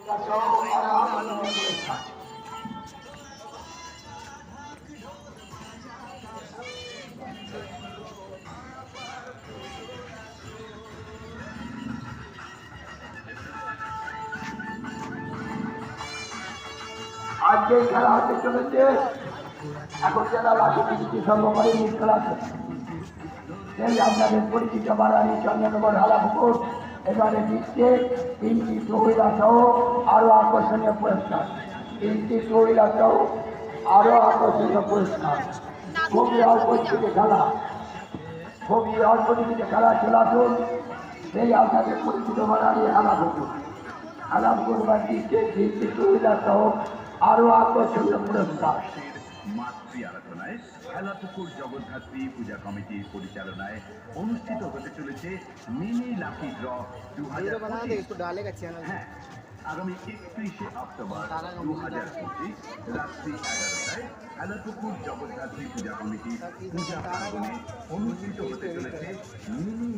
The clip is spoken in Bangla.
আজকে খেলা হতে চলেছে। এখন যারা লাঠি টিকিটি সর্বকারী খেলা আছে সেই আপনাদের পরিচিত বাঙালি চন্দ্রনগর হালাপুকুর এবারে দিচ্ছে 3টি টুহিলা সহ আরো আকর্ষণীয় পুরস্কার। 3টি টুহিলা সহ আরো আকর্ষণীয় পুরস্কার। খুবই অল্প টিকিটে খেলা, খুবই অল্প টিকিটে খেলা চলাচল। সেই আপনাদের পরিচিত বাঙালি হালাপুকুর এবার দিচ্ছে 3টি টুহিলা সহ আরো আকর্ষণীয় পুরস্কার। মাতৃ আরাধনায় হালাপুকুর জগদ্ধাত্রী পূজা কমিটির পরিচালনায় অনুষ্ঠিত হতে চলেছে মিনি লাকি ড্র 2025। হ্যাঁ, আগামী 31শে অক্টোবর 2025 রাত্রি 11টায় হালাপুকুর জগদ্ধাত্রী পূজা কমিটির পূজা প্রাঙ্গণে অনুষ্ঠিত হতে চলেছে মিনি